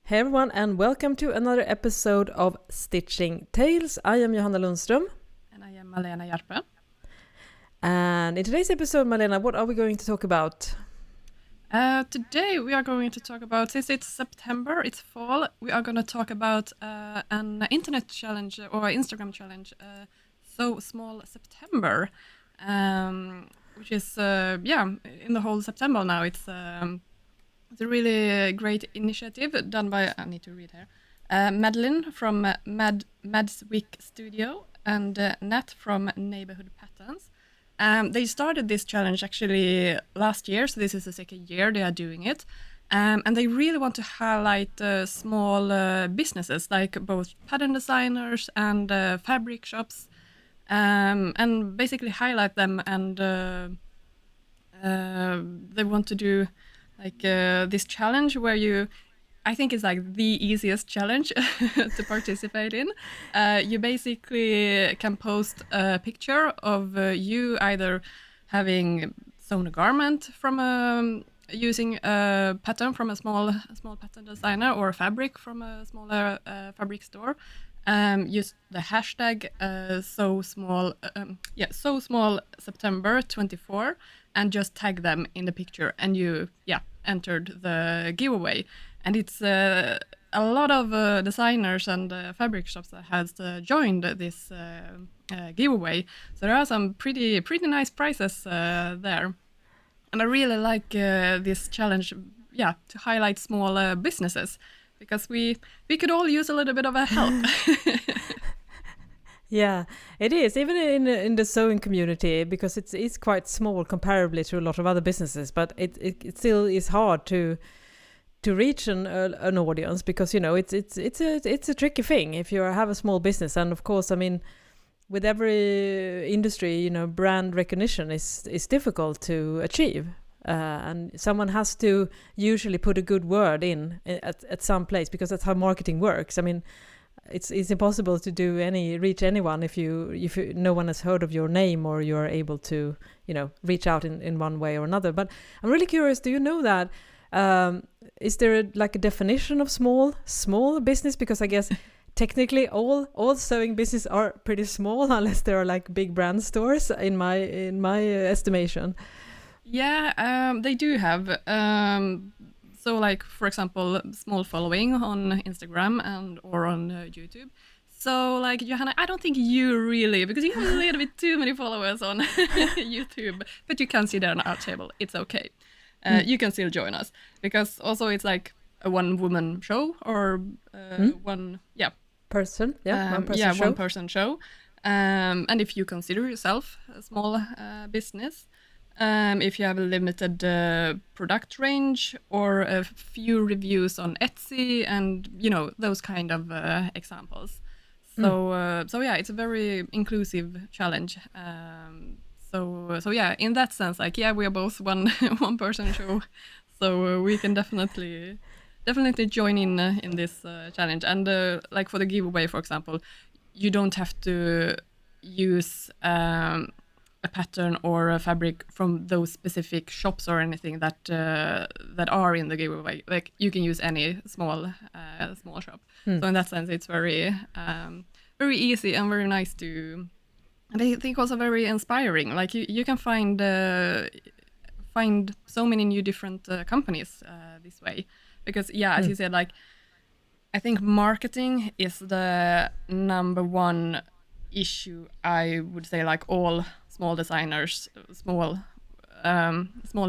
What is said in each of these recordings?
Hey everyone, and welcome to another episode of Stitching Tales. I am Johanna Lundström. And I am Malena Hjerpe. And in today's episode, Malena, what are we going to talk about? Today we are going to talk about, since it's September, it's fall, we are going to talk about an internet challenge or Instagram challenge, So Small September, which is, in the whole September now. It's a really great initiative done by, I need to read here, Madeline from Madswick Studio and Nat from Neighborhood Patterns. They started this challenge actually last year, so this is the second year they are doing it. And they really want to highlight small businesses, like both pattern designers and fabric shops, and basically highlight them. And they want to do like this challenge where I think it's like the easiest challenge to participate in. You basically can post a picture of you either having sewn a garment from using a pattern from a small pattern designer or a fabric from a smaller fabric store. Use the hashtag so small September 24 and just tag them in the picture, and you entered the giveaway. And it's a lot of designers and fabric shops that has joined this giveaway. So there are some pretty nice prizes there. And I really like this challenge, to highlight small businesses, because we could all use a little bit of a help. Yeah, it is, even in the sewing community, because it's quite small comparably to a lot of other businesses, but it still is hard to reach an audience, because it's a tricky thing if you have a small business. And of course, I mean, with every industry, brand recognition is difficult to achieve, and someone has to usually put a good word in at some place, because that's how marketing works. I mean, it's impossible to reach anyone if no one has heard of your name, or you're able to reach out in one way or another. But I'm really curious, do you know that is there a definition of small business? Because I guess technically all sewing business are pretty small, unless there are like big brand stores in my estimation. Yeah, they do have so like, for example, small following on Instagram or on YouTube. So like, Johanna, I don't think you really, because you have a little bit too many followers on YouTube, but you can see there on our table. It's okay. You can still join us, because also it's like a one-woman show or one person show. One-person show. And if you consider yourself a small business, if you have a limited product range or a few reviews on Etsy and those kind of examples. So it's a very inclusive challenge. So in that sense, like, we are both one person show, so we can definitely join in this challenge. And like for the giveaway, for example, you don't have to use a pattern or a fabric from those specific shops or anything that are in the giveaway. Like, you can use any small shop. So in that sense, it's very easy and very nice to. And I think also very inspiring. Like, you can find so many new different companies this way, because as you said, like, I think marketing is the number one issue. I would say, like, all small designers, small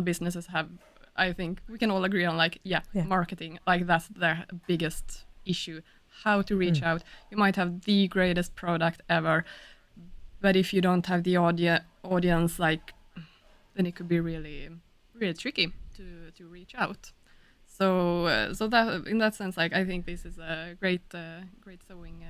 businesses have. I think we can all agree on, like, marketing. Like, that's their biggest issue. How to reach out. You might have the greatest product ever, but if you don't have the audience, like, then it could be really, really tricky to reach out. So that, in that sense, like, I think this is a great sewing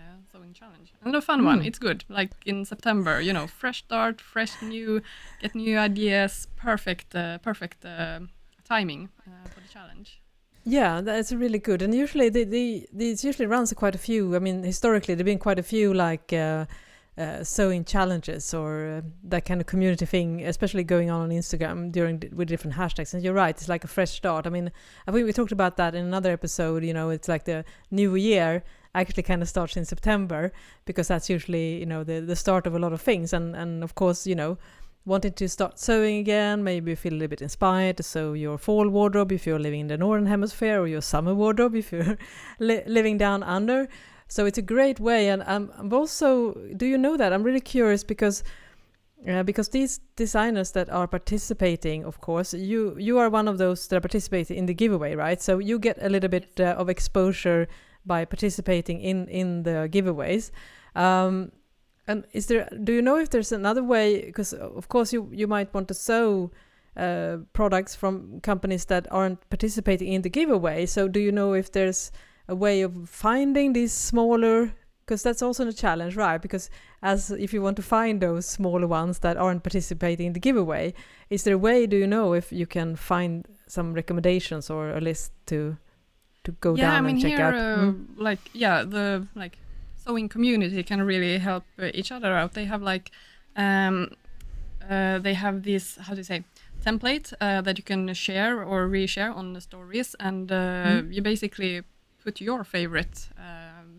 challenge, and a fun one. It's good. Like, in September, fresh start, fresh get new ideas. Perfect timing for the challenge. Yeah, that's really good. And usually these usually runs quite a few. I mean, historically there've been quite a few, like sewing challenges or that kind of community thing, especially going on Instagram with different hashtags. And you're right, it's like a fresh start. I mean, I think we talked about that in another episode. You know, it's like the new year actually kind of starts in September, because that's usually, you know, the start of a lot of things. And of course, you know, wanting to start sewing again, maybe you feel a little bit inspired to sew your fall wardrobe if you're living in the northern hemisphere, or your summer wardrobe if you're living down under. So it's a great way. And I'm also, do you know that? I'm really curious because these designers that are participating, of course, you are one of those that are participating in the giveaway, right? So you get a little bit of exposure by participating in the giveaways. And do you know if there's another way? Because of course you might want to sew products from companies that aren't participating in the giveaway. So do you know if there's a way of finding these smaller? Because that's also a challenge, right? Because if you want to find those smaller ones that aren't participating in the giveaway, is there a way? Do you know if you can find some recommendations or a list to go down and check out? The sewing community can really help each other out. They have they have this, how do you say, template that you can share or reshare on the stories, and you basically put your favorite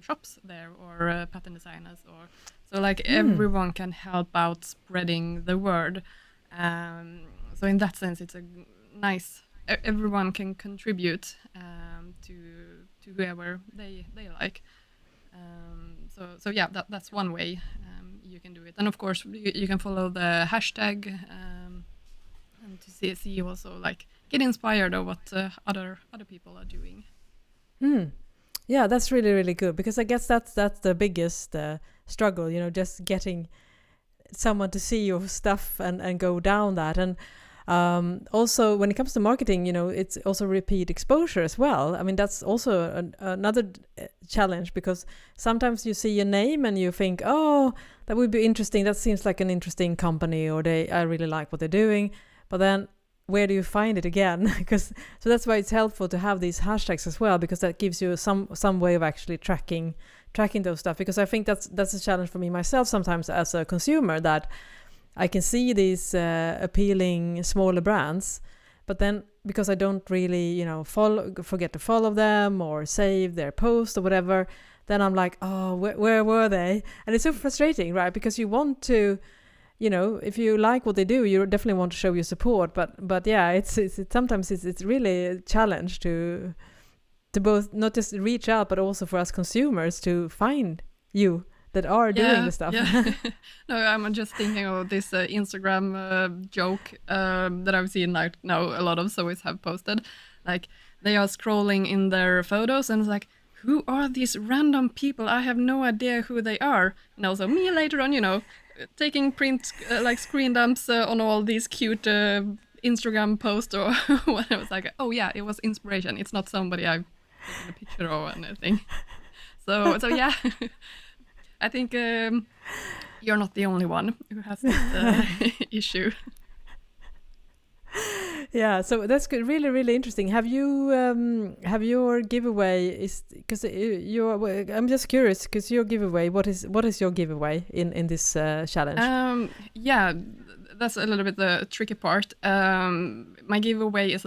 shops there, or pattern designers, or so everyone can help out spreading the word. So in that sense, it's a nice. Everyone can contribute to whoever they like. So yeah, that's one way you can do it. And of course, you can follow the hashtag and to see also, get inspired of what other people are doing. Yeah, that's really, really good, because I guess that's the biggest struggle, you know, just getting someone to see your stuff and go down that. And also when it comes to marketing, you know, it's also repeat exposure as well. I mean, that's also another challenge, because sometimes you see a name and you think, oh, that would be interesting. That seems like an interesting company, or I really like what they're doing. But then where do you find it again? So that's why it's helpful to have these hashtags as well, because that gives you some way of actually tracking those stuff. Because I think that's a challenge for me myself sometimes as a consumer, that I can see these appealing smaller brands, but then because I don't really, you know, forget to follow them or save their post or whatever, then I'm like, oh, where were they? And it's so frustrating, right? Because you want to, you know, if you like what they do, you definitely want to show your support. But yeah, it's sometimes it's really a challenge to both not just reach out, but also for us consumers to find you that are doing the stuff. Yeah. No, I'm just thinking of this Instagram joke that I've seen now a lot of sewers have posted. Like, they are scrolling in their photos and it's like, who are these random people? I have no idea who they are. And also me later on, you know, taking screen dumps on all these cute Instagram posts or what. I was like, oh yeah, it was inspiration. It's not somebody I've taken a picture of or anything. So yeah. I think you're not the only one who has this issue. Yeah, so that's good. Really, really interesting. Have your giveaway because I'm just curious, because your giveaway, what is your giveaway in this challenge? Yeah, that's a little bit the tricky part. My giveaway is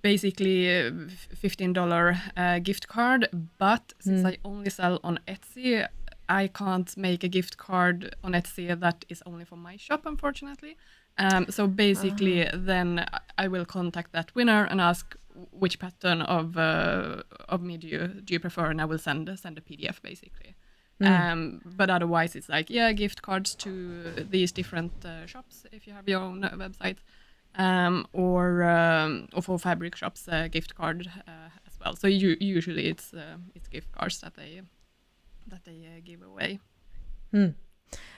basically a $15 gift card, but since I only sell on Etsy, I can't make a gift card on Etsy that is only for my shop, unfortunately. So basically, then I will contact that winner and ask which pattern of me do you prefer, and I will send a PDF basically. But otherwise, it's gift cards to these different shops if you have your own website, or for fabric shops, gift card as well. So usually it's gift cards that they give away.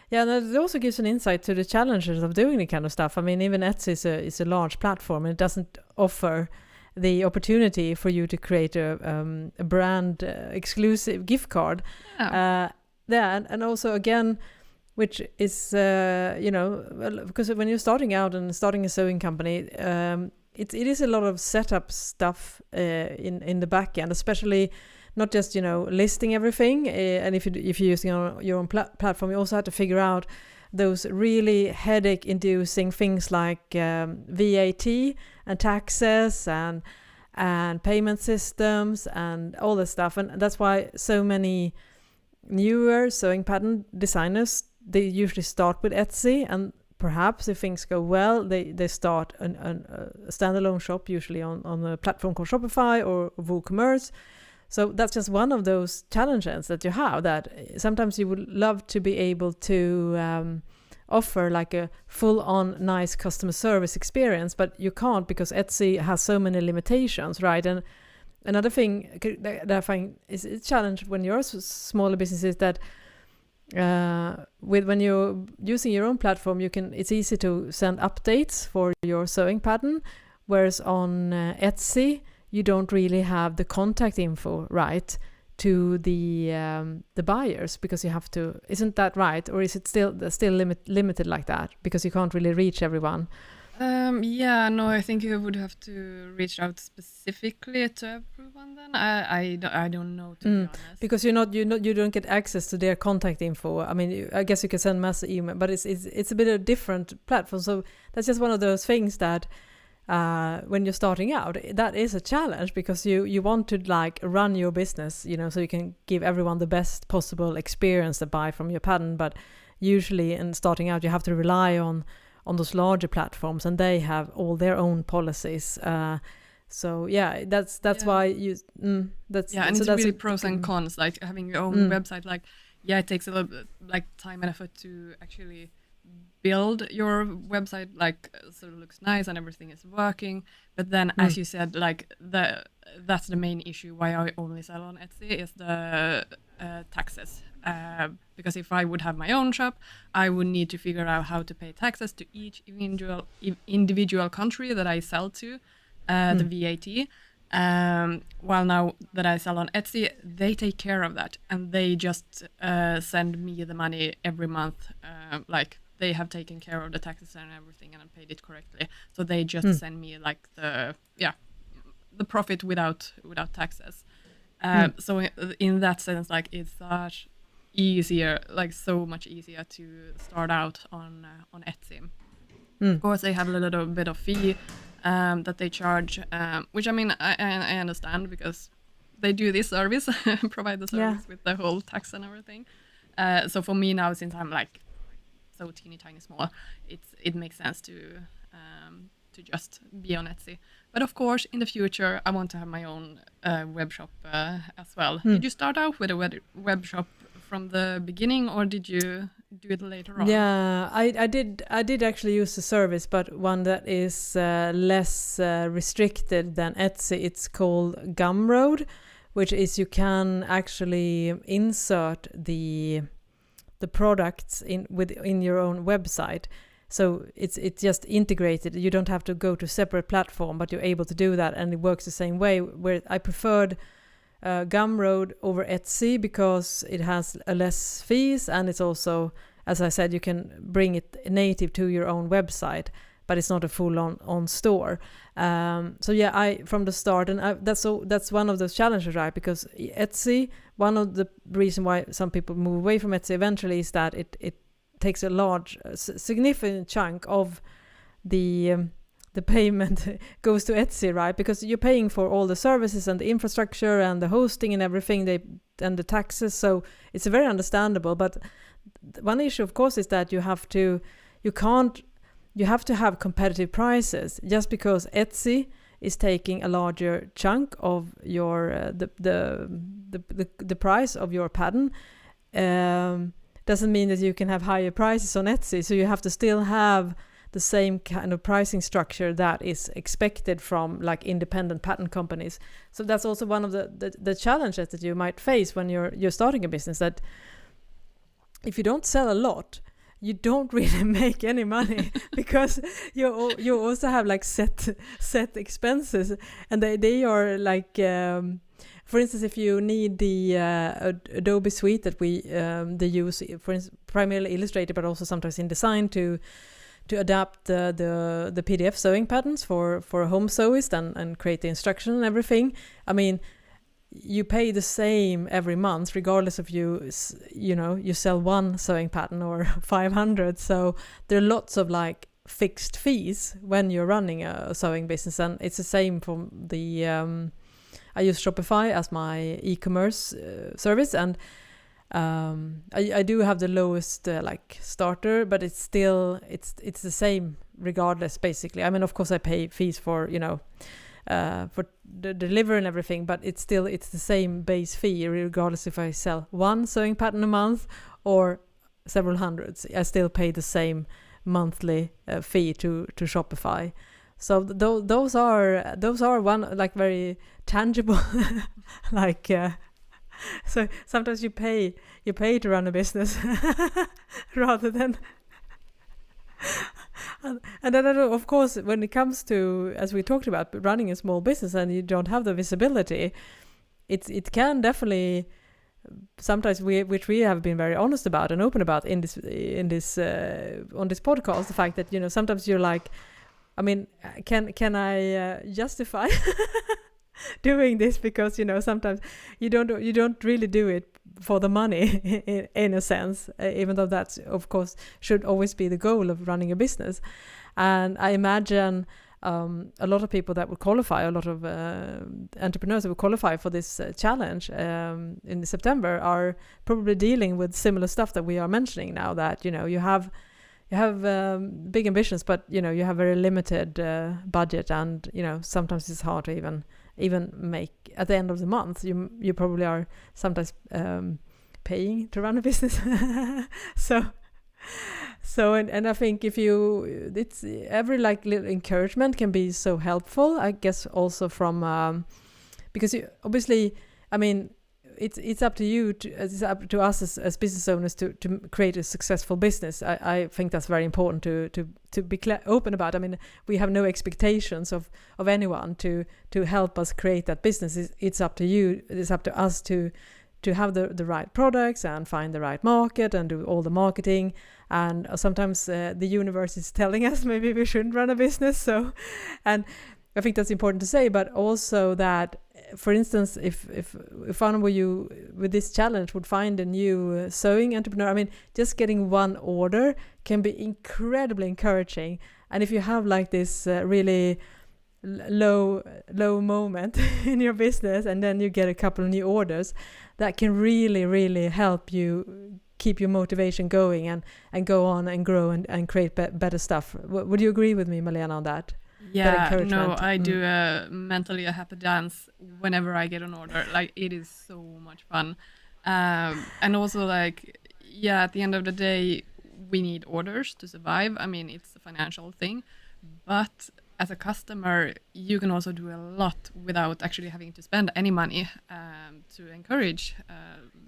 Yeah, and it also gives an insight to the challenges of doing the kind of stuff. I mean, even Etsy is a large platform, and it doesn't offer the opportunity for you to create a brand exclusive gift card. And also again, which is because when you're starting out and starting a sewing company, it is a lot of setup stuff in the back end, especially not just listing everything. And if you're using your own platform, you also have to figure out those really headache-inducing things like VAT and taxes and payment systems and all this stuff. And that's why so many newer sewing pattern designers, they usually start with Etsy, and perhaps if things go well, they start a standalone shop, usually on a platform called Shopify or WooCommerce. So that's just one of those challenges that you have, that sometimes you would love to be able to offer like a full-on nice customer service experience, but you can't because Etsy has so many limitations, right? And another thing that I find is a challenge when you're a smaller business is that when you're using your own platform, it's easy to send updates for your sewing pattern, whereas on Etsy you don't really have the contact info, right, to the buyers, because you have to. Isn't that right, or is it still limited like that because you can't really reach everyone? I think you would have to reach out specifically to everyone. Then I don't know, to be honest, because you don't get access to their contact info. I mean, I guess you can send mass email, but it's a bit of a different platform. So that's just one of those things that when you're starting out, that is a challenge, because you want to like run your business, so you can give everyone the best possible experience to buy from your pattern. But usually in starting out, you have to rely on those larger platforms, and they have all their own policies. So yeah, that's why you. And it's really pros and cons. Like having your own website, like it takes a little bit like time and effort to actually build your website, like so it looks nice and everything is working. But then, as you said, like that's the main issue why I only sell on Etsy is the taxes. Because if I would have my own shop, I would need to figure out how to pay taxes to each individual country that I sell to, the VAT. While now that I sell on Etsy, they take care of that, and they just send me the money every month. Like they have taken care of the taxes and everything, and I paid it correctly. So they just send me like the profit without taxes. So in that sense, like it's such easier, like so much easier to start out on Etsy. Of course, they have a little bit of fee that they charge, which I mean I understand, because they do this service, provide the service with the whole tax and everything. So for me now, since I'm like so teeny tiny small, it makes sense to just be on Etsy. But of course, in the future, I want to have my own web shop as well. Did you start out with a web shop from the beginning, or did you do it later on? Yeah, I did actually use the service, but one that is less restricted than Etsy. It's called Gumroad, which is you can actually insert the products in your own website. So it's just integrated. You don't have to go to a separate platform, but you're able to do that, and it works the same way. Where I preferred Gumroad over Etsy because it has less fees, and it's also, as I said, you can bring it native to your own website, but it's not a full-on store. So yeah, I from the start, and that's one of those challenges, right? Because Etsy, one of the reason why some people move away from Etsy eventually is that it takes a large, significant chunk of the payment goes to Etsy, right? Because you're paying for all the services and the infrastructure and the hosting and everything, and the taxes. So it's very understandable. But one issue, of course, is that you have to have competitive prices. Just because Etsy is taking a larger chunk of your the price of your pattern, doesn't mean that you can have higher prices on Etsy. So you have to still have the same kind of pricing structure that is expected from like independent pattern companies. So that's also one of the challenges that you might face when you're starting a business, that if you don't sell a lot, you don't really make any money because you also have like set expenses, and they are like for instance, if you need the Adobe suite that they use, for instance, primarily Illustrator, but also sometimes InDesign to to adapt the PDF sewing patterns for a home sewist and create the instruction and everything. I mean, you pay the same every month regardless of you sell one sewing pattern or 500. So there are lots of like fixed fees when you're running a sewing business, and it's the same for the I use Shopify as my e-commerce service, and I do have the lowest like starter, but it's still it's the same regardless basically. I mean, of course I pay fees for for the delivery and everything, but it's the same base fee regardless if I sell one sewing pattern a month or several hundreds. I still pay the same monthly fee to Shopify. So those are one like very tangible like so sometimes you pay to run a business rather than and then of course when it comes to, as we talked about, running a small business and you don't have the visibility, it can definitely sometimes which we have been very honest about and open about in this on this podcast, the fact that sometimes you're like, I mean, can I justify doing this, because sometimes you don't really do it for the money in a sense, even though that's of course should always be the goal of running a business. And I imagine a lot of people that would qualify, a lot of entrepreneurs that would qualify for this challenge in September are probably dealing with similar stuff that we are mentioning now, that you have big ambitions, but you have very limited budget, and sometimes it's hard to even make at the end of the month. You probably are sometimes paying to run a business. so and I think it's every like little encouragement can be so helpful, I guess, also from because obviously, I mean, it's up to you it's up to us as business owners to create a successful business. I think that's very important to be open about. I mean, we have no expectations of anyone to help us create that business. It's up to you. It's up to us to have the right products and find the right market and do all the marketing. And sometimes the universe is telling us maybe we shouldn't run a business. So, and I think that's important to say, but also that, for instance, if one of you with this challenge would find a new sewing entrepreneur, I mean, just getting one order can be incredibly encouraging. And if you have like this really low moment in your business, and then you get a couple of new orders, that can really, really help you keep your motivation going and go on and grow and create better stuff. Would you agree with me, Malena, on that? Yeah, no, I do mentally a happy dance whenever I get an order. Like, it is so much fun. And also, like, yeah, at the end of the day, we need orders to survive. I mean, it's a financial thing. But as a customer, you can also do a lot without actually having to spend any money to encourage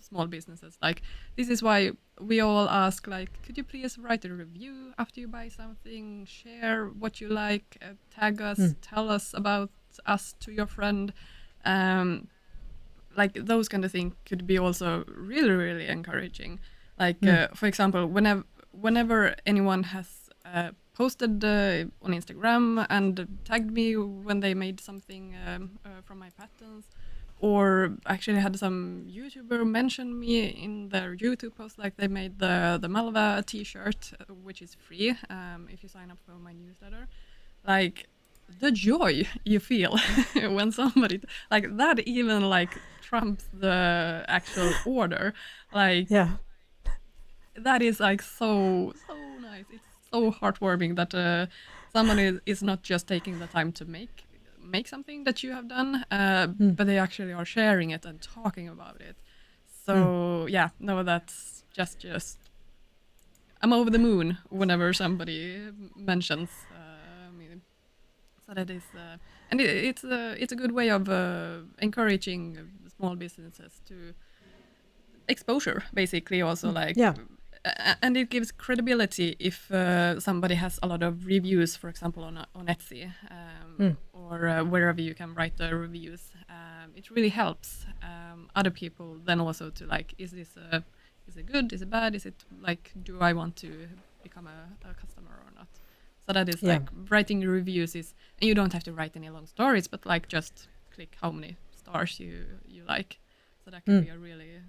small businesses. Like, this is why we all ask, like, could you please write a review after you buy something, share what you like, tag us, tell us about us to your friend. Like, those kind of things could be also really, really encouraging. Like, for example, whenever anyone has posted on Instagram and tagged me when they made something from my patterns, or actually had some YouTuber mention me in their YouTube post, like they made the Malva t-shirt, which is free if you sign up for my newsletter. Like, the joy you feel when somebody like that even like trumps the actual order. Like, yeah, that is like so nice. It's so heartwarming that someone is not just taking the time to make something that you have done, but they actually are sharing it and talking about it. So yeah, no, that's just I'm over the moon whenever somebody mentions me. So that is, and it's a good way of encouraging small businesses to exposure, basically. Also, like, yeah. And it gives credibility if somebody has a lot of reviews, for example, on Etsy or wherever you can write the reviews. It really helps other people then also to, like, is it good? Is it bad? Is it like, do I want to become a customer or not? So that is like writing reviews is, and you don't have to write any long stories, but like just click how many stars you like. So that can be a really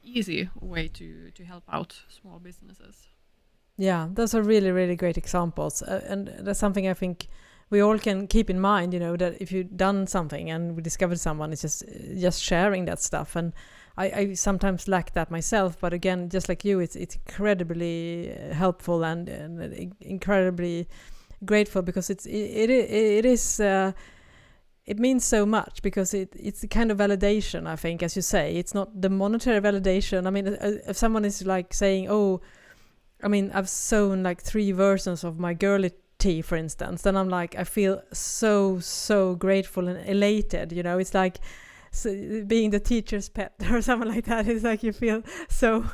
easy way to help out small businesses. Yeah, those are really, really great examples. And that's something I think we all can keep in mind, that if you've done something and we discovered someone, it's just sharing that stuff. And I sometimes lack that myself, but again, just like you, it's incredibly helpful and incredibly grateful, because it is it means so much, because it's the kind of validation, I think, as you say. It's not the monetary validation. I mean, if someone is like saying, oh, I mean, I've sewn like 3 versions of my girly tee, for instance, then I'm like, I feel so grateful and elated. It's like being the teacher's pet or something like that. It's like you feel so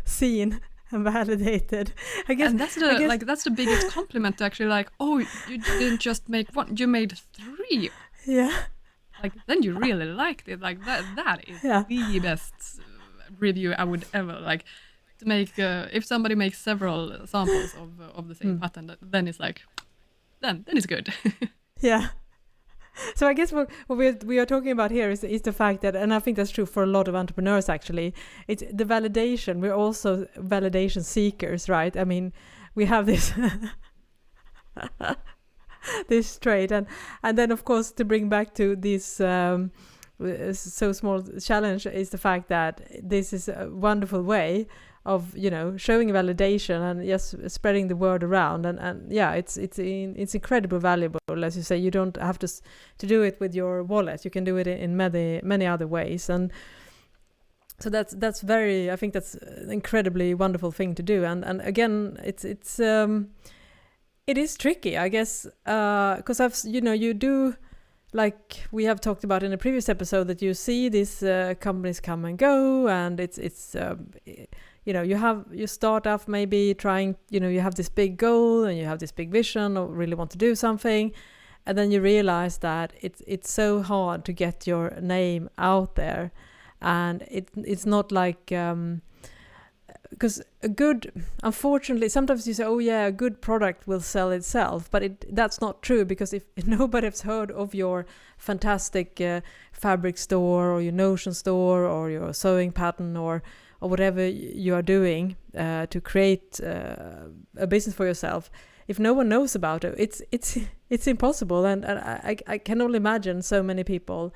seen and validated. I guess, and that's the biggest compliment, actually. Like, oh, you didn't just make one, you made 3. Yeah. Like, then you really liked it. Like that is the best review I would ever like. To make if somebody makes several samples of the same pattern, then it's like then it's good. Yeah. So I guess what we are talking about here is the fact that, and I think that's true for a lot of entrepreneurs actually, it's the validation. We're also validation seekers, right? I mean, we have this this trait, and then of course, to bring back to this so small challenge, is the fact that this is a wonderful way of showing validation and spreading the word around, and it's incredibly valuable. As you say, you don't have to do it with your wallet. You can do it in many other ways, and so that's very, I think that's an incredibly wonderful thing to do. And again, it is tricky, I guess, because you do, like we have talked about in a previous episode, that you see these companies come and go, and it's you start off maybe trying, you have this big goal and you have this big vision or really want to do something, and then you realize that it's so hard to get your name out there, and it's not like because unfortunately, sometimes you say, oh yeah, a good product will sell itself, but that's not true, because if nobody has heard of your fantastic fabric store or your Notion store or your sewing pattern or whatever you are doing to create a business for yourself, if no one knows about it, it's impossible. And I can only imagine so many people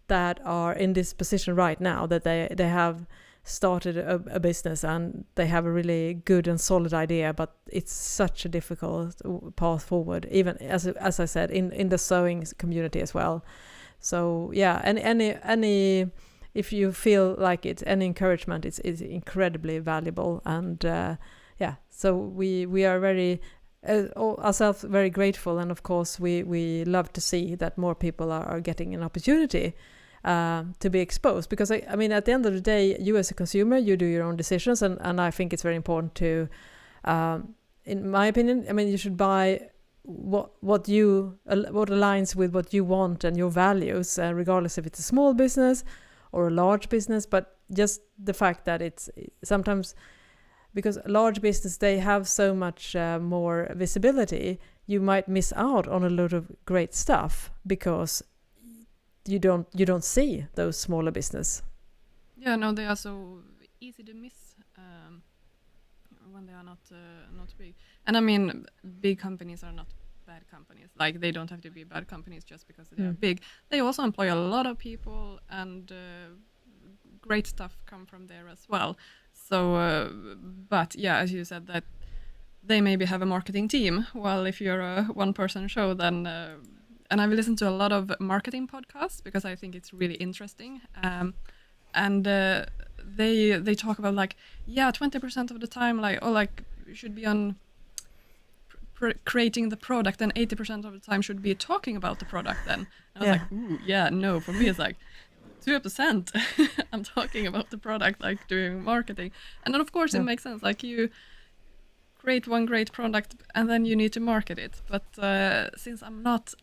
that are in this position right now, that they have started a business and they have a really good and solid idea, but it's such a difficult path forward, even as I said, in the sewing community as well. So yeah, and any if you feel like it's any encouragement, it's incredibly valuable. And so we are very ourselves very grateful, and of course we love to see that more people are getting an opportunity to be exposed, because I mean, at the end of the day, you as a consumer, you do your own decisions, and I think it's very important to, in my opinion, I mean, you should buy what aligns with what you want and your values, regardless if it's a small business or a large business. But just the fact that it's sometimes, because a large business, they have so much more visibility, you might miss out on a lot of great stuff because you don't see those smaller business. Yeah, no, they are so easy to miss when they are not big. And I mean, big companies are not bad companies. Like, they don't have to be bad companies just because they are big. They also employ a lot of people, and great stuff come from there as well. So, but yeah, as you said, that they maybe have a marketing team. Well, if you're a one-person show, then and I've listened to a lot of marketing podcasts because I think it's really interesting. And they talk about, like, 20% of the time, you should be on creating the product, and 80% of the time should be talking about the product. Then I was like, ooh, no, for me it's like 2% I'm talking about the product, like doing marketing. And then of course it makes sense, like you create one great product and then you need to market it. But since I'm not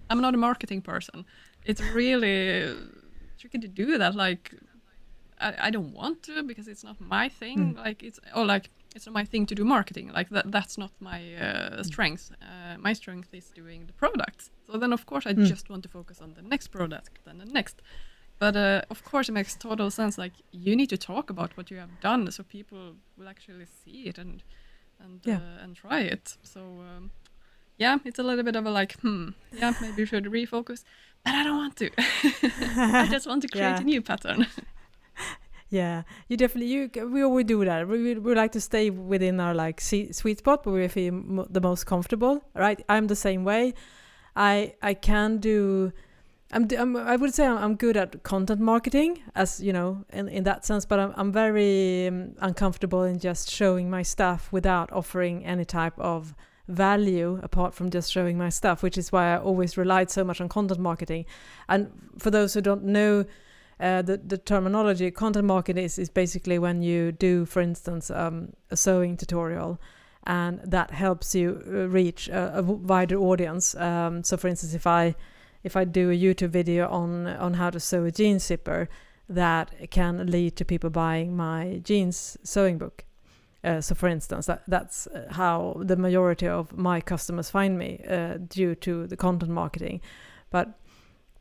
a marketing person, it's really tricky to do that. Like, I don't want to, because it's not my thing. Like, it's it's not my thing to do marketing. Like that's not my strength. My strength is doing the products. So then of course I just want to focus on the next product and the next. But of course it makes total sense. Like you need to talk about what you have done so people will actually see it and try it. So yeah, it's a little bit of a like, maybe you should refocus. But I don't want to. I just want to create a new pattern. Yeah, we always do that. We like to stay within our like sweet spot where we feel the most comfortable, right? I'm the same way. I can do. I would say I'm good at content marketing, as you know, in that sense. But I'm very uncomfortable in just showing my stuff without offering any type of value apart from just showing my stuff, which is why I always relied so much on content marketing. And for those who don't know the terminology, content marketing is basically when you do, for instance, a sewing tutorial, and that helps you reach a wider audience. So for instance, if I do a YouTube video on how to sew a jeans zipper, that can lead to people buying my jeans sewing book. So for instance, that's how the majority of my customers find me, due to the content marketing.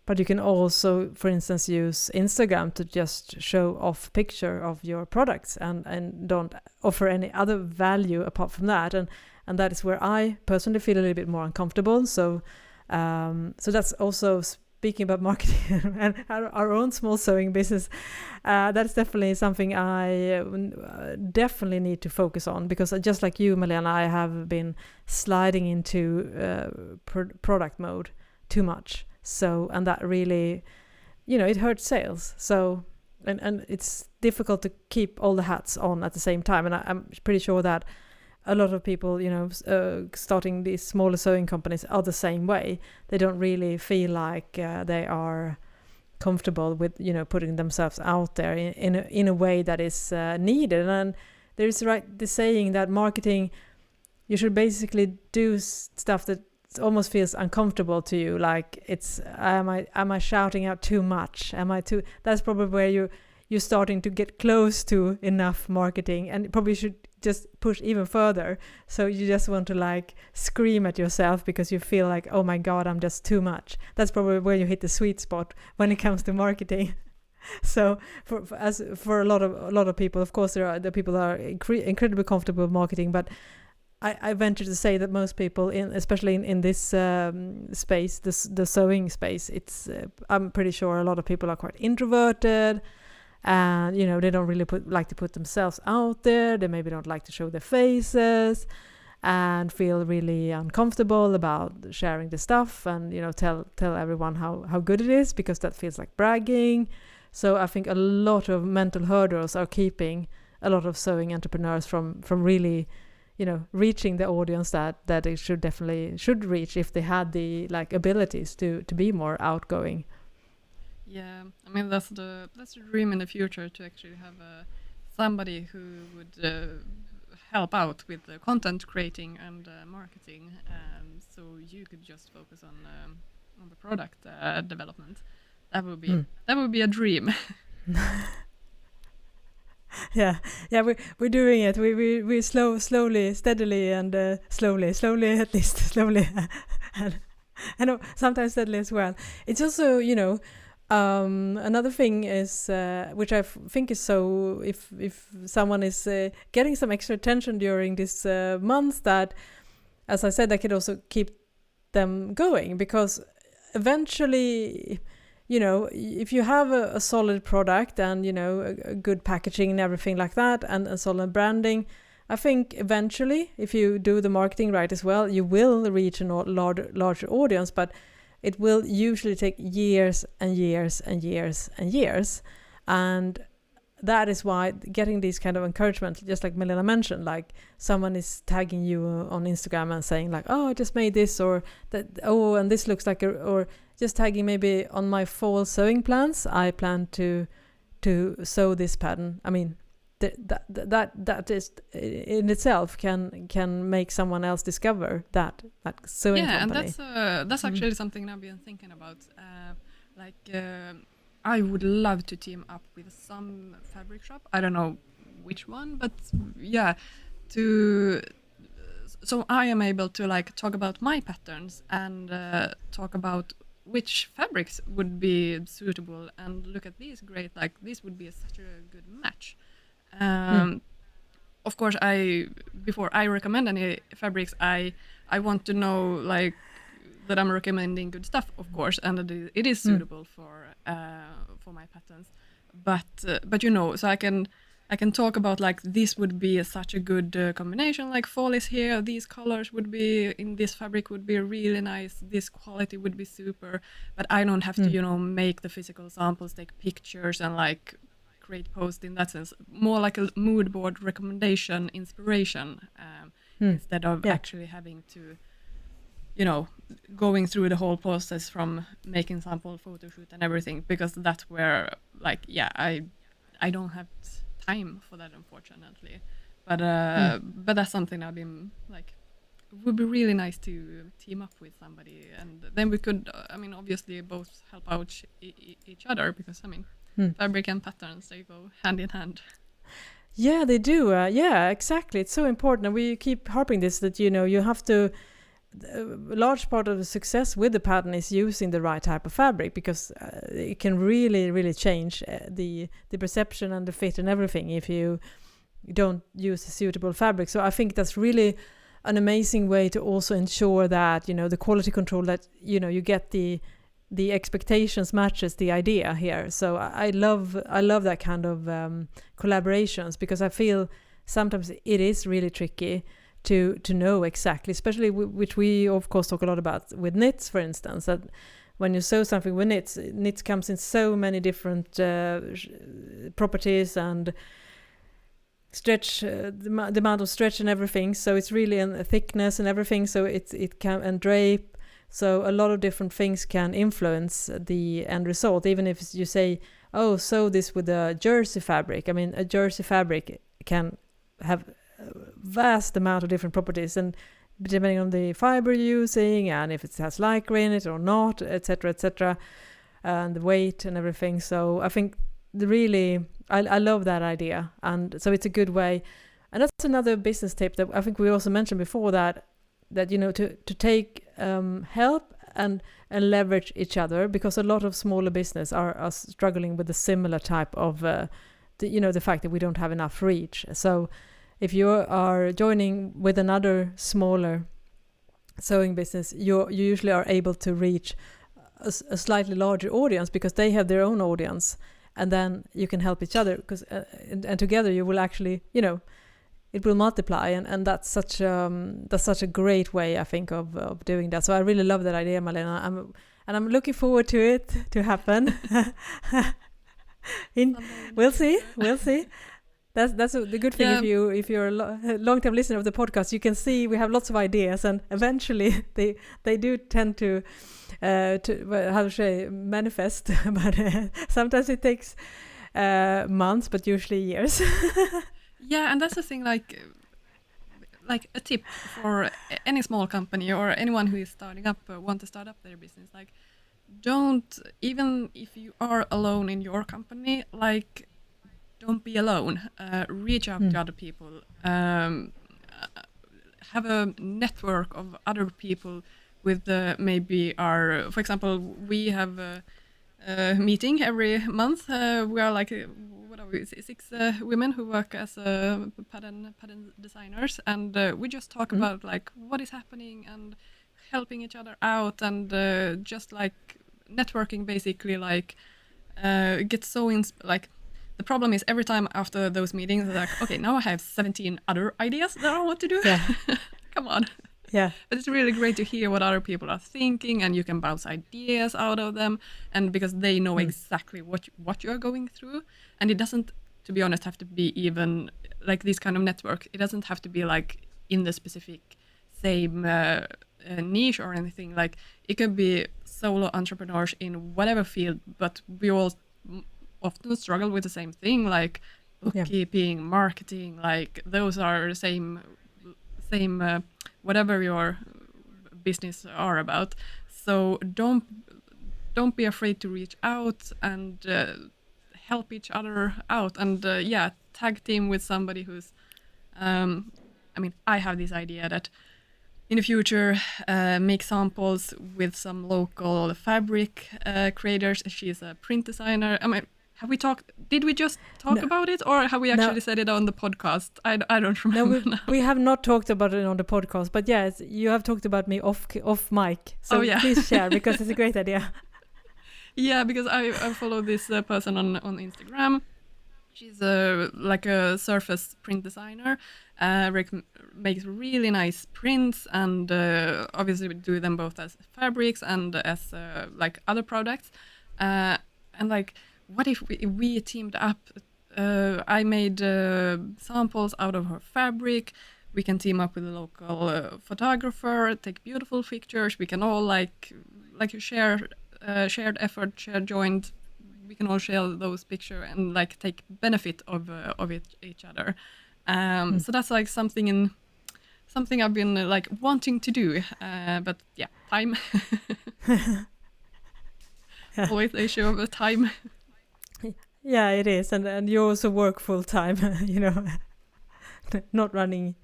But you can also, for instance, use Instagram to just show off picture of your products and don't offer any other value apart from that. And that is where I personally feel a little bit more uncomfortable. So that's also, speaking about marketing and our own small sewing business, that's definitely something I definitely need to focus on, because just like you, Malena, I have been sliding into product mode too much. So, and that really, it hurts sales. So, and it's difficult to keep all the hats on at the same time. And I'm pretty sure that a lot of people, starting these smaller sewing companies are the same way. They don't really feel like they are comfortable with, putting themselves out there in a way that is needed. And there's the saying that marketing, you should basically do stuff that almost feels uncomfortable to you. Like am I shouting out too much? That's probably where you're starting to get close to enough marketing, and probably should just push even further. So you just want to like scream at yourself because you feel like, oh my God, I'm just too much. That's probably where you hit the sweet spot when it comes to marketing. So for a lot of people, of course, there are the people that are incredibly comfortable with marketing, but I venture to say that most people, especially in this space, the sewing space, it's I'm pretty sure a lot of people are quite introverted, and they don't really like to put themselves out there. They maybe don't like to show their faces, and feel really uncomfortable about sharing the stuff and tell everyone how good it is, because that feels like bragging. So I think a lot of mental hurdles are keeping a lot of sewing entrepreneurs from really reaching the audience that they should reach if they had the abilities to be more outgoing. Yeah, I mean that's the dream in the future, to actually have somebody who would help out with the content creating and marketing, so you could just focus on the product development. That would be a dream. Yeah, we're doing it. We slowly, steadily, and slowly at least slowly, and I know sometimes steadily as well. It's also another thing is which I think is so, if someone is getting some extra attention during this month, that, as I said, I could also keep them going, because eventually, if you have a solid product and a good packaging and everything like that, and a solid branding, I think eventually, if you do the marketing right as well, you will reach a larger audience. But it will usually take years and years and years and years, and that is why getting these kind of encouragement, just like Malena mentioned, like someone is tagging you on Instagram and saying like, oh, I just made this, or that, oh, and this looks like or just tagging maybe on my fall sewing plans, I plan to sew this pattern. I mean, that is in itself can make someone else discover that sewing company. Yeah, and that's actually something I've been thinking about. I would love to team up with some fabric shop. I don't know which one, but yeah, so I am able to like talk about my patterns and talk about which fabrics would be suitable and look at these great, like this would be such a good match. Of course, before I recommend any fabrics, I want to know like that I'm recommending good stuff, of course, and that it is suitable for my patterns. But you know, so I can talk about like this would be such a good combination. Like fall is here, these colors would be in this fabric would be really nice. This quality would be super. But I don't have to, you know, make the physical samples, take pictures, and like create posts in that sense. More like a mood board recommendation, inspiration, instead of actually having to, you know, going through the whole process from making sample photo shoot and everything, because that's where like I don't have time for that, unfortunately. But that's something I've been like, it would be really nice to team up with somebody, and then we could I mean obviously both help out each other, because I mean fabric and patterns, they go hand in hand. Yeah, they do. Yeah, exactly. It's so important, and we keep harping this, that you know you have to. A large part of the success with the pattern is using the right type of fabric, because it can really change the perception and the fit and everything if you don't use a suitable fabric. So I think that's really an amazing way to also ensure that, you know, the quality control, that, you know, you get the expectations matches the idea here. So I love that kind of collaborations, because I feel sometimes it is really tricky to know exactly, especially which we of course talk a lot about with knits, for instance, that when you sew something with knits comes in so many different properties and stretch, the amount of stretch and everything. So it's really a thickness and everything. So it can, and drape. So a lot of different things can influence the end result. Even if you say, oh, sew this with a jersey fabric. I mean, a jersey fabric can have vast amount of different properties, and depending on the fiber you're using and if it has lycra in it or not, etc., and the weight and everything. So I think I love that idea, and so it's a good way. And that's another business tip that I think we also mentioned before, that you know, to take help and leverage each other, because a lot of smaller business are struggling with a similar type of the fact that we don't have enough reach. So if you are joining with another smaller sewing business, you usually are able to reach a slightly larger audience, because they have their own audience, and then you can help each other, because and together you will actually, you know, it will multiply, and that's such a great way, I think, of doing that. So I really love that idea, Malena. I'm looking forward to it to happen. We'll see. That's the good thing. Yeah. If you're a long-term listener of the podcast, you can see we have lots of ideas, and eventually they do tend to how to say, manifest. But sometimes it takes months, but usually years. Yeah, and that's the thing. Like a tip for any small company or anyone who is starting up, want to start up their business. Like, don't, even if you are alone in your company, like, don't be alone. Reach out to other people. Have a network of other people with maybe for example, we have a meeting every month. We are like, what are we, 6 women who work as pattern designers, and we just talk about like what is happening and helping each other out, and just like networking, basically, like get so like. The problem is every time after those meetings, they're like, okay, now I have 17 other ideas that I want to do. Yeah. Come on. Yeah. But it's really great to hear what other people are thinking, and you can bounce ideas out of them, and because they know exactly what you are going through. And it doesn't, to be honest, have to be even like this kind of network. It doesn't have to be like in the specific same niche or anything. Like, it could be solo entrepreneurs in whatever field, but we all often struggle with the same thing, like bookkeeping, marketing, like those are the same whatever your business are about. So don't be afraid to reach out and help each other out, and tag team with somebody who's I mean, I have this idea that in the future, make samples with some local fabric creators. She's a print designer. I mean, did we just talk about it, or have we actually said it on the podcast? I don't remember now. We have not talked about it on the podcast, but yes, you have talked about me off mic. So please share, because it's a great idea. Yeah, because I follow this person on Instagram. She's like a surface print designer, makes really nice prints, and obviously we do them both as fabrics and as like other products. And like, what if we teamed up? I made samples out of her fabric. We can team up with a local photographer, take beautiful pictures. We can all like share shared effort, shared joint. We can all share those pictures and like take benefit of each other. So that's like something I've been like wanting to do, but yeah, time. Always the issue of the time. Yeah, it is, and you also work full time, you know, not running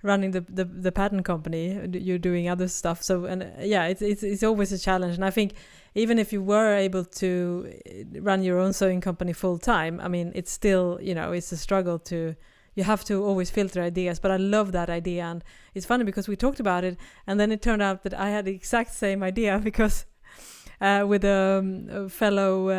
the pattern company. You're doing other stuff. So, and yeah, it's always a challenge. And I think even if you were able to run your own sewing company full time, I mean, it's still, you know, it's a struggle you have to always filter ideas. But I love that idea, and it's funny because we talked about it, and then it turned out that I had the exact same idea because. With a fellow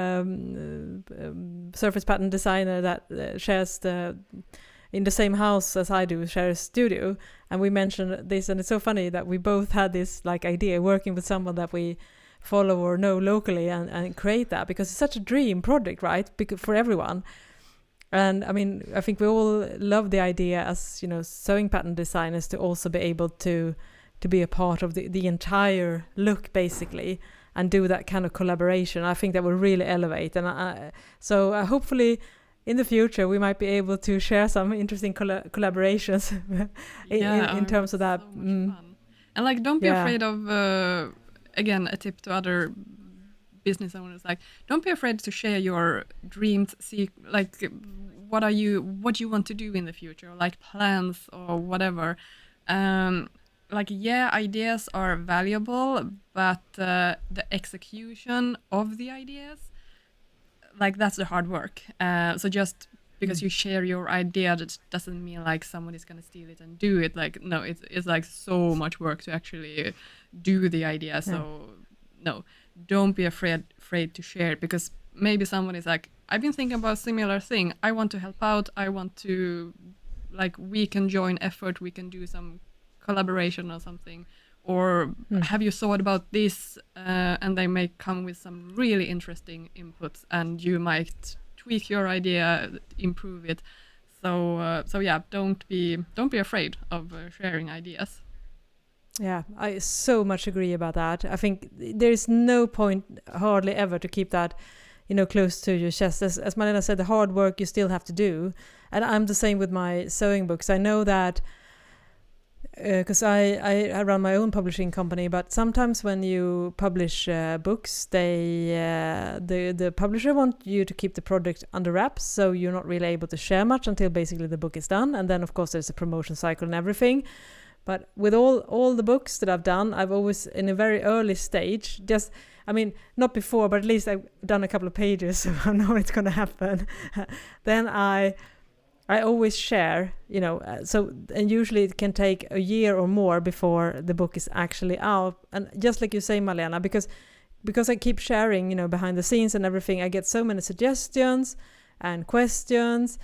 surface pattern designer that shares in the same house as I do, shares a studio, and we mentioned this, and it's so funny that we both had this like idea working with someone that we follow or know locally and create that, because it's such a dream project, right? For everyone. And I mean, I think we all love the idea as, you know, sewing pattern designers to also be able to be a part of the entire look, basically, and do that kind of collaboration. I think that will really elevate. And so hopefully in the future we might be able to share some interesting collaborations in terms of that. So much fun. And like, don't be afraid of, again, a tip to other business owners, like, don't be afraid to share your dreams, see like what you want to do in the future, like plans or whatever. Like, yeah, ideas are valuable, but the execution of the ideas, like, that's the hard work. So just because you share your idea, that doesn't mean like someone is going to steal it and do it. Like, no, it's like so much work to actually do the idea. So no, don't be afraid to share it, because maybe someone is like, I've been thinking about a similar thing. I want to help out. I want to, like, we can join effort. We can do some collaboration or something, or have you thought about this, and they may come with some really interesting inputs, and you might tweak your idea, improve it. So yeah, don't be afraid of sharing ideas. Yeah, I so much agree about that. I think there is no point hardly ever to keep that, you know, close to your chest. As Malena said, the hard work you still have to do, and I'm the same with my sewing books. I know that because I run my own publishing company, but sometimes when you publish books, the publisher wants you to keep the product under wraps, so you're not really able to share much until basically the book is done, and then of course there's a promotion cycle and everything. But with all the books that I've done, I've always, in a very early stage, just, I mean, not before, but at least I've done a couple of pages, so I know it's going to happen. Then I always share, you know, and usually it can take a year or more before the book is actually out. And just like you say, Malena, because I keep sharing, you know, behind the scenes and everything, I get so many suggestions and questions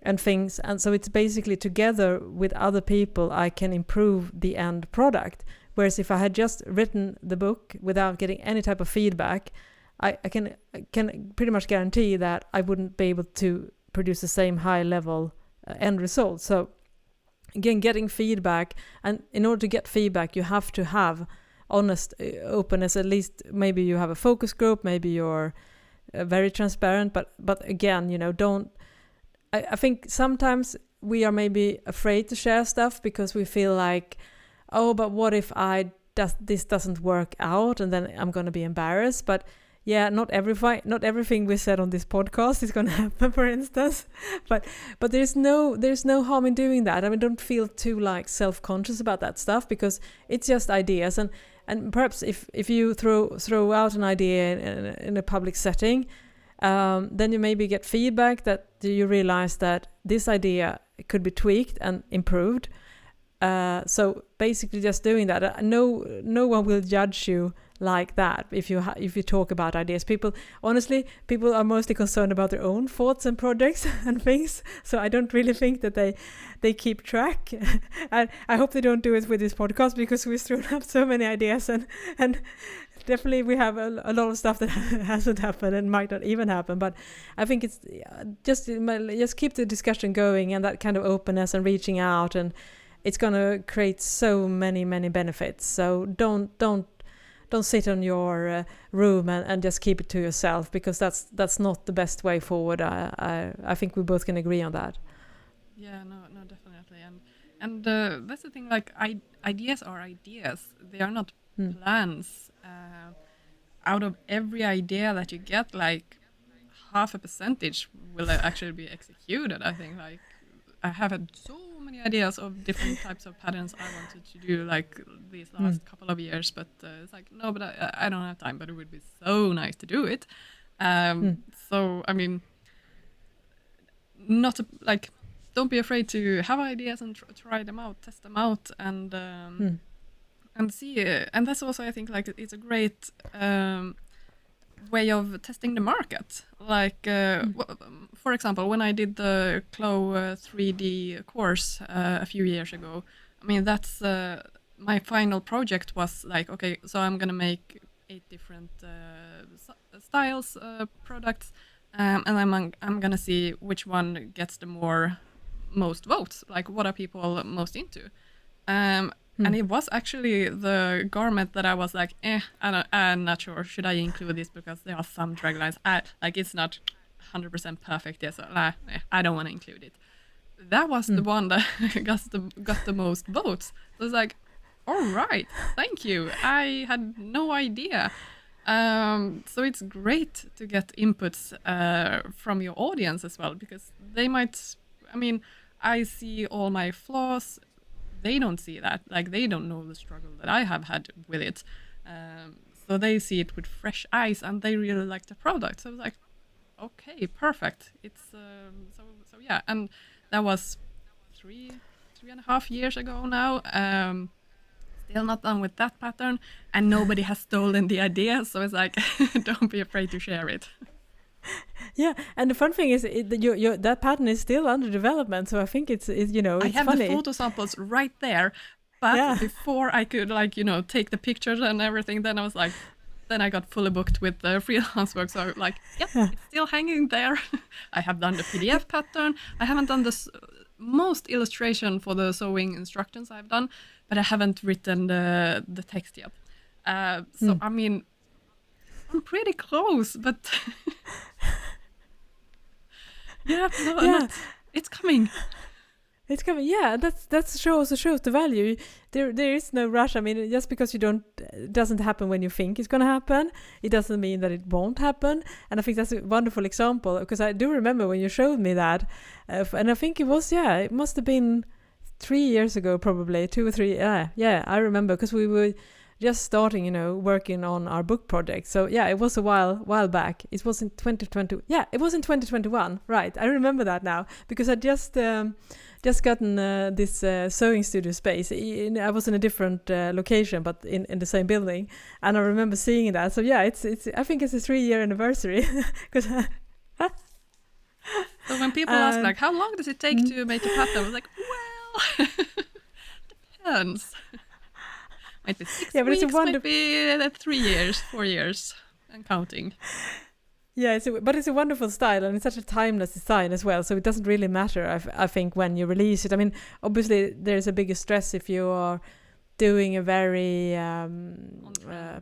and things. And so it's basically together with other people, I can improve the end product. Whereas if I had just written the book without getting any type of feedback, I can pretty much guarantee that I wouldn't be able to produce the same high level end result. So again, getting feedback, and in order to get feedback you have to have honest openness. At least maybe you have a focus group, maybe you're very transparent, but again, you know, I think sometimes we are maybe afraid to share stuff because we feel like, oh, but what if this doesn't work out, and then I'm going to be embarrassed. But not everything we said on this podcast is going to happen, for instance, but there's no harm in doing that. I mean, don't feel too like self-conscious about that stuff, because it's just ideas, and perhaps if you throw out an idea in a public setting, then you maybe get feedback that you realize that this idea could be tweaked and improved. So basically just doing that. No one will judge you like that if you talk about ideas. People are mostly concerned about their own thoughts and projects and things, so I don't really think that they keep track. I hope they don't do it with this podcast, because we've thrown up so many ideas, and definitely we have a lot of stuff that hasn't happened and might not even happen. But I think it's just keep the discussion going, and that kind of openness and reaching out, and it's going to create so many benefits. So don't sit on your room and just keep it to yourself, because that's not the best way forward. I think we both can agree on that. Yeah, no, definitely. And that's the thing, like ideas are ideas. They are not plans. Out of every idea that you get, like 0.5% will actually be executed. I think, like, I have had so many ideas of different types of patterns I wanted to do, like these last couple of years, but it's like, no, but I don't have time, but it would be so nice to do it. So, I mean, don't be afraid to have ideas and try them out, test them out, and see. And that's also, I think, like, it's a great way of testing the market. Like, for example, when I did the Clo 3D course a few years ago, I mean, that's my final project was like, okay, so I'm gonna make 8 different styles products, and I'm gonna see which one gets the most votes. Like, what are people most into? And it was actually the garment that I was like, I'm not sure, should I include this, because there are some drag lines. It's not 100% perfect, so I don't want to include it. That was the one that got the most votes. So it's like, all right, thank you. I had no idea. So it's great to get inputs from your audience as well, because they might, I mean, I see all my flaws. They don't see that. Like, they don't know the struggle that I have had with it. So they see it with fresh eyes, and they really like the product. So I was like, okay, perfect. It's so yeah. And that was 3.5 years ago now. Still not done with that pattern, and nobody has stolen the idea. So it's like, don't be afraid to share it. Yeah, and the fun thing is that pattern is still under development, so I think it's it's I have funny. the photo samples right there, but before I could, like, take the pictures and everything, then I got fully booked with the freelance work, so like, yep, it's still hanging there. I have done the PDF pattern. I haven't done this most illustration for the sewing instructions I've done, but I haven't written the text yet. So I mean, I'm pretty close, but it's coming. It's coming. Yeah, that shows the value. There is no rush. I mean, just because it doesn't happen when you think it's going to happen, it doesn't mean that it won't happen. And I think that's a wonderful example, because I do remember when you showed me that, and I think it must have been 3 years ago, probably 2 or 3. Yeah, I remember, because we were just starting, working on our book project. So yeah, it was a while back. It was in 2020. Yeah, it was in 2021. Right, I remember that now, because I just gotten this sewing studio space. I was in a different location, but in the same building, and I remember seeing that. So yeah, it's I think it's a 3-year anniversary. So when people ask, like, how long does it take to make a pattern, I was like, well, depends. Might be 6 weeks, might be 3 years, 4 years, and counting. Yeah, but it's a wonderful style, and it's such a timeless design as well, so it doesn't really matter, I think, when you release it. I mean, obviously, there's a bigger stress if you are doing a very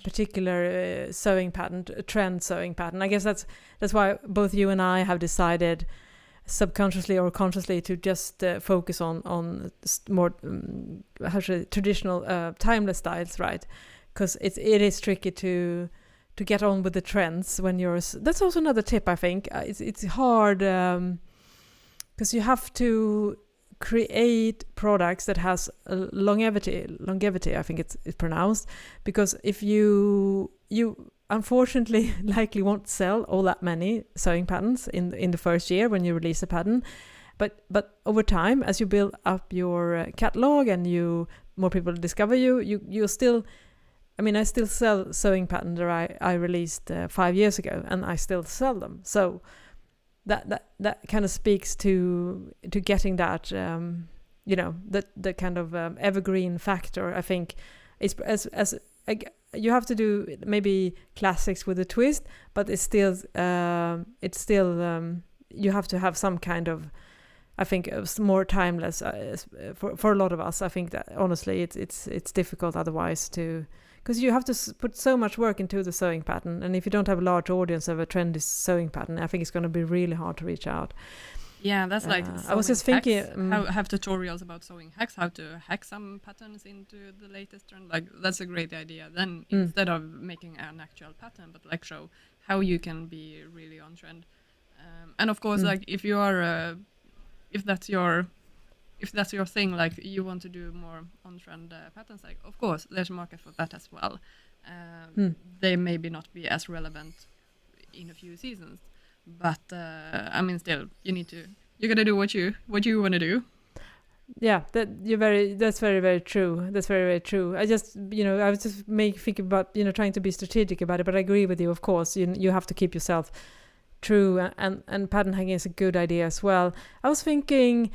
particular sewing pattern, a trend sewing pattern. I guess that's why both you and I have decided, subconsciously or consciously, to just focus on more traditional timeless styles, right? Because it is tricky to to get on with the trends when you're. That's also another tip, I think. It's hard because you have to create products that has longevity. I think it's pronounced, because if you unfortunately likely won't sell all that many sewing patterns in the first year when you release a pattern, but over time, as you build up your catalog and more people discover you still. I mean, I still sell sewing patterns that I released 5 years ago, and I still sell them. So that kind of speaks to getting that the kind of evergreen factor. I think is you have to do maybe classics with a twist, but it's still you have to have some kind of, I think, more timeless for a lot of us. I think that honestly it's difficult otherwise because you have to put so much work into the sewing pattern, and if you don't have a large audience of a trendy sewing pattern, I think it's going to be really hard to reach out. Yeah, that's like I was just thinking have tutorials about sewing hacks, how to hack some patterns into the latest trend. Like, that's a great idea. Then instead of making an actual pattern, but like show how you can be really on trend. And of course, like if you are if that's your thing, like you want to do more on-trend patterns, like of course there's a market for that as well. They maybe not be as relevant in a few seasons, but I mean, still you gotta do what you want to do. Yeah, that's very, very true. That's very, very true. I just I was just thinking about trying to be strategic about it, but I agree with you. Of course, you have to keep yourself true, and pattern hacking is a good idea as well. I was thinking,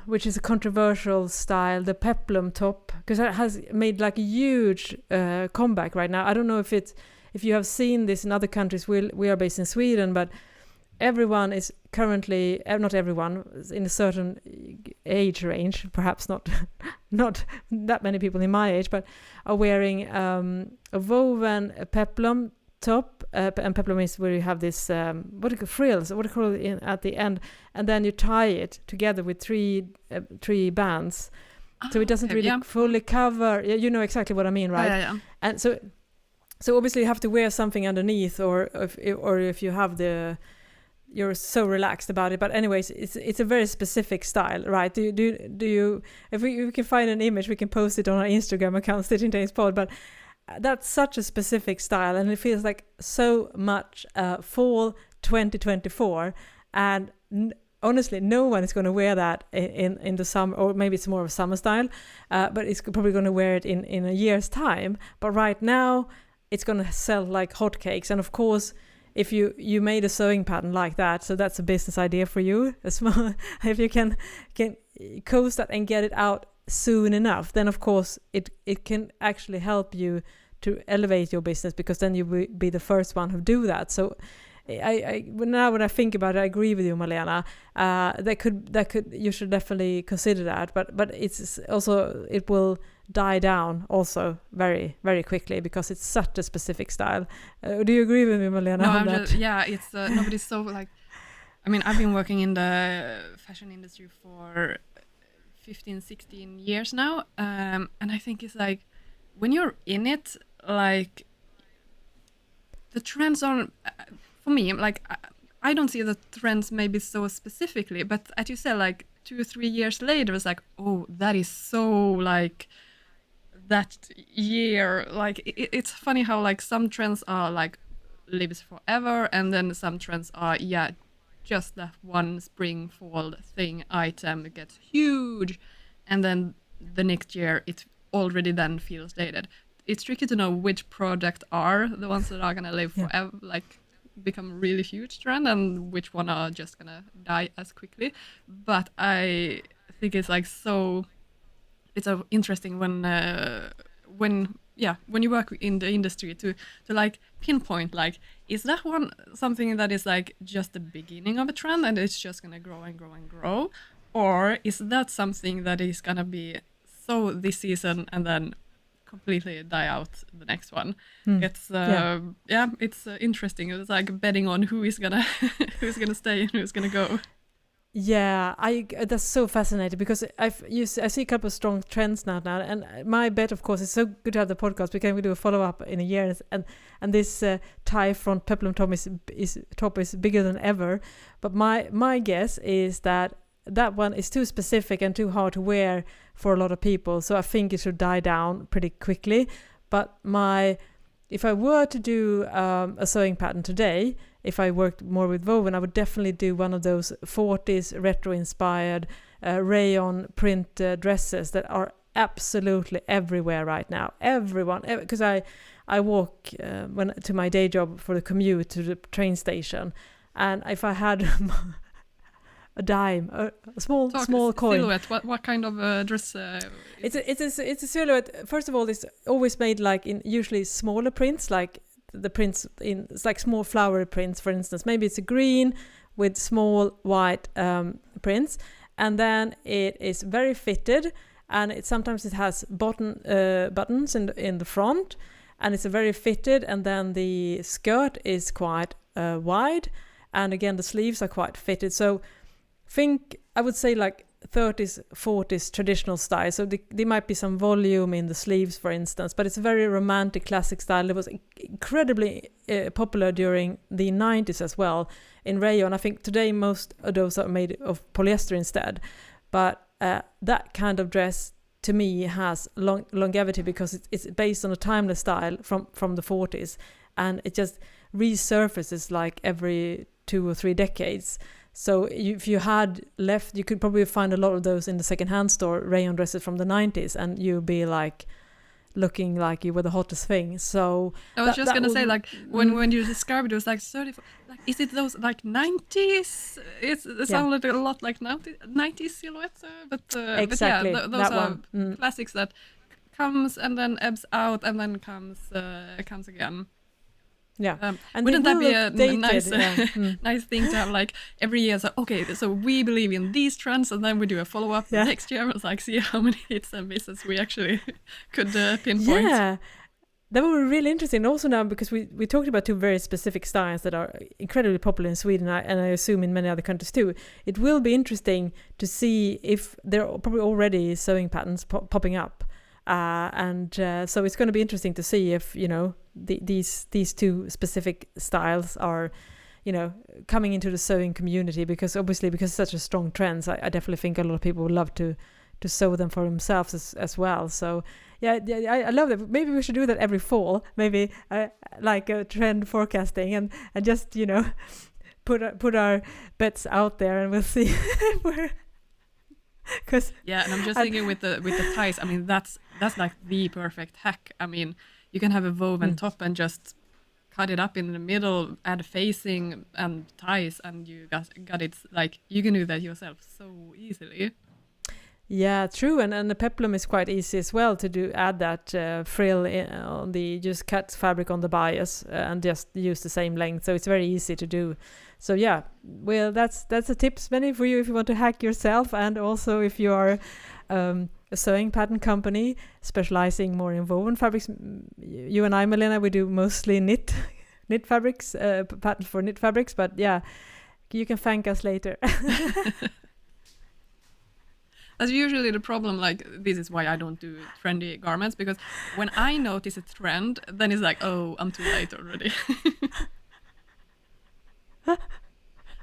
which is a controversial style, the peplum top, because it has made like a huge comeback right now. I don't know if you have seen this in other countries. We are based in Sweden, but everyone is currently, not everyone, in a certain age range, perhaps not that many people in my age, but are wearing a woven peplum top, and peplum is where you have this frills, what do you call it, at the end, and then you tie it together with three bands, so it doesn't really fully cover. You know exactly what I mean, right? Yeah. And so obviously you have to wear something underneath, or if you have you're so relaxed about it. But anyways, it's a very specific style, right? Do you if we can find an image, we can post it on our Instagram account, stitchingtalespod. But that's such a specific style, and it feels like so much fall 2024. And honestly, no one is going to wear that in the summer, or maybe it's more of a summer style, but it's probably going to wear it in a year's time. But right now, it's going to sell like hotcakes. And of course, if you made a sewing pattern like that, so that's a business idea for you. If you can coast that and get it out soon enough, then of course it can actually help you to elevate your business, because then you will be the first one who do that. So now when I think about it, I agree with you, Malena. That could you should definitely consider that, but it's also, it will die down also very, very quickly, because it's such a specific style. Do you agree with me, Malena? No, it's nobody's so like, I mean, I've been working in the fashion industry for 15-16 years now, and I think it's like, when you're in it, like, the trends are, for me, like, I don't see the trends maybe so specifically, but as you said, like 2 or 3 years later, it's like, oh, that is so like that year. Like, it's funny how like some trends are like lives forever, and then some trends are just that one spring fall thing item gets huge, and then the next year it already then feels dated. It's tricky to know which product are the ones that are gonna live forever, like become really huge trend, and which one are just gonna die as quickly. But I think it's like so interesting when you work in the industry to like pinpoint, like, is that one something that is like just the beginning of a trend and it's just gonna grow and grow and grow, or is that something that is gonna be so this season and then completely die out the next one? It's it's interesting. It's like betting on who is gonna stay and who's gonna go. Yeah, that's so fascinating because I see a couple of strong trends now, and my bet, of course, is so good to have the podcast. We can do a follow up in a year, and this tie front peplum top is bigger than ever. But my guess is that one is too specific and too hard to wear for a lot of people, so I think it should die down pretty quickly. But if I were to do a sewing pattern today, if I worked more with woven, I would definitely do one of those 40s retro-inspired rayon print dresses that are absolutely everywhere right now. Everyone, because I walk to my day job for the commute to the train station, and if I had a dime, a small coin. Silhouette. What kind of dress? It's a silhouette. First of all, it's always made like in usually smaller prints, like the prints it's like small flowery prints, for instance. Maybe it's a green with small white prints, and then it is very fitted, and sometimes it has buttons in the front, and it's a very fitted, and then the skirt is quite wide, and again the sleeves are quite fitted. So I would say like 30s, 40s traditional style. So there might be some volume in the sleeves, for instance, but it's a very romantic classic style. It was incredibly popular during the 90s as well in rayon. I think today most of those are made of polyester instead. But that kind of dress to me has longevity because it's based on a timeless style from the 40s, and it just resurfaces like every 2 or 3 decades. So if you had left, you could probably find a lot of those in the secondhand store, rayon dresses from the 90s, and you'd be like looking like you were the hottest thing. So I was just gonna say, like when you described it, was like 34. Like, is it those like 90s? It sounded a lot like 90s silhouettes, exactly. But yeah, those are classics that comes and then ebbs out and then comes again. Yeah, and wouldn't that be a nice nice thing to have, like every year? So okay, so we believe in these trends, and then we do a follow up next year. It's like, see how many hits and misses we actually could pinpoint. Yeah, that would be really interesting. Also now, because we talked about 2 very specific styles that are incredibly popular in Sweden, and I assume in many other countries too. It will be interesting to see if there are probably already sewing patterns popping up. So it's going to be interesting to see if these 2 specific styles are coming into the sewing community, because it's such a strong trend. I definitely think a lot of people would love to sew them for themselves as well. So I love that. Maybe we should do that every fall, maybe like a trend forecasting, and just put our bets out there, and we'll see where. And I'm just thinking with the ties. I mean, that's like the perfect hack. I mean, you can have a woven top and just cut it up in the middle, add facing and ties, and you got it. Like, you can do that yourself so easily. Yeah, true. And the peplum is quite easy as well to add that frill on just cut fabric on the bias and just use the same length. So it's very easy to do. So yeah, well, that's a tip, Svenny, for you if you want to hack yourself, and also if you are a sewing pattern company specializing more in woven fabrics. You and I, Malena, we do mostly knit fabrics, patterns for knit fabrics, but yeah, you can thank us later. That's usually the problem. Like, this is why I don't do trendy garments, because when I notice a trend, then it's like, oh, I'm too late already.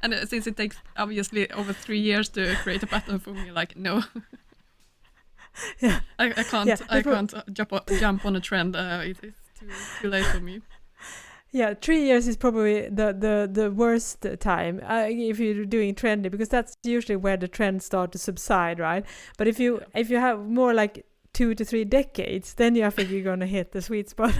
And since it takes obviously over 3 years to create a pattern for me, like, no. Yeah, I can't jump on a trend. It's too late for me. Yeah, 3 years is probably the worst time if you're doing trendy, because that's usually where the trends start to subside, right? But if you have more like 2 to 3 decades, then I think you're gonna hit the sweet spot.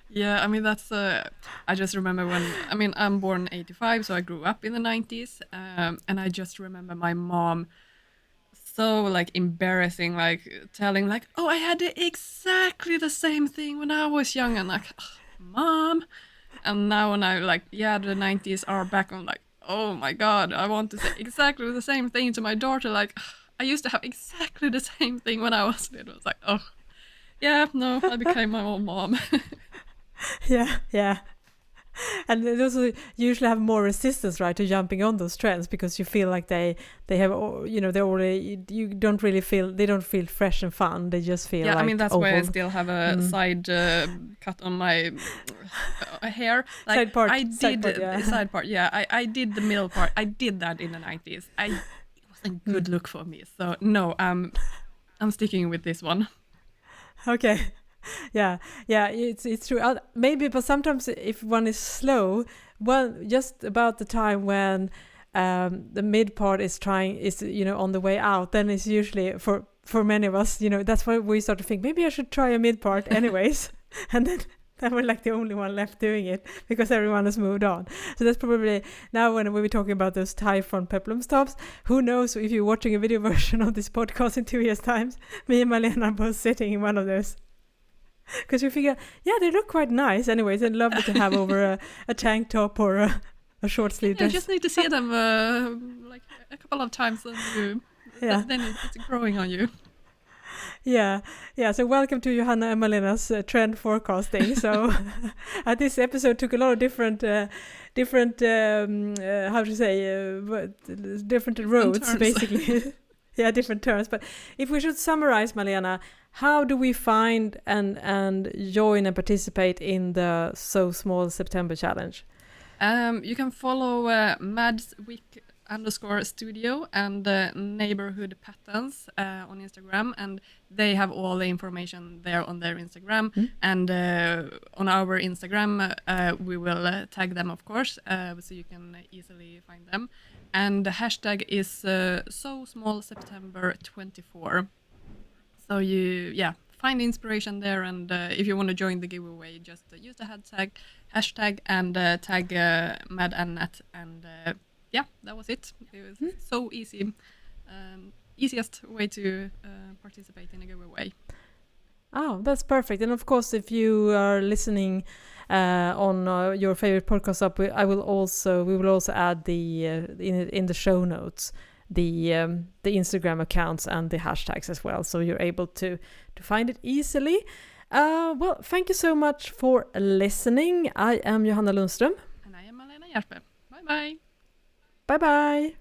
Yeah, I mean, that's I just remember I'm born 85, so I grew up in the 90s, and I just remember my mom so like embarrassing, like telling like, oh, I had exactly the same thing when I was young, and like, Mom. And now when I like, yeah, the 90s are back, I'm like, oh my god, I want to say exactly the same thing to my daughter, like, I used to have exactly the same thing when I was little. It's like, oh yeah, no, I became my own mom. Yeah. And they also usually have more resistance, right, to jumping on those trends, because you feel like they have, they're already, you don't really feel, they don't feel fresh and fun. They just feel like, I mean, that's why I still have a side cut on my hair. Like, side part. I did Side part, yeah. I did the middle part. I did that in the 90s. It was a good look for me. So no, I'm sticking with this one. Okay. Yeah, it's true. Maybe, but sometimes if one is slow, just about the time when the mid part is on the way out, then it's usually for many of us, that's why we start to think maybe I should try a mid part anyways, and then we're like the only one left doing it because everyone has moved on. So that's probably now when we're talking about those tie front peplum stops. Who knows if you're watching a video version of this podcast in 2 years' time? Me and Malena are both sitting in one of those. Because we figure, they look quite nice anyways, and lovely to have over a tank top or a short sleeve dress. You just need to see them like a couple of times, and then it's growing on you. Yeah. So welcome to Johanna and Malena's trend forecasting. So this episode took a lot of different different roads, terms. Basically. Yeah, different terms. But if we should summarize, Malena, how do we find and join and participate in the So Small September Challenge? You can follow madswick_studio and neighborhood patterns on Instagram, and they have all the information there on their Instagram. And on our Instagram, we will tag them, of course, so you can easily find them. And the hashtag is So Small September 24. So find inspiration there, and if you want to join the giveaway, just use the hashtag and tag Mad and Nat, and that was it. It was so easy. Easiest way to participate in a giveaway. Oh, that's perfect. And of course, if you are listening on your favorite podcast app, we will also add the in the show notes the Instagram accounts and the hashtags as well, so you're able to find it easily. Well, thank you so much for listening. I am Johanna Lundström. And I am Malena Hjerpe. Bye bye. Bye bye.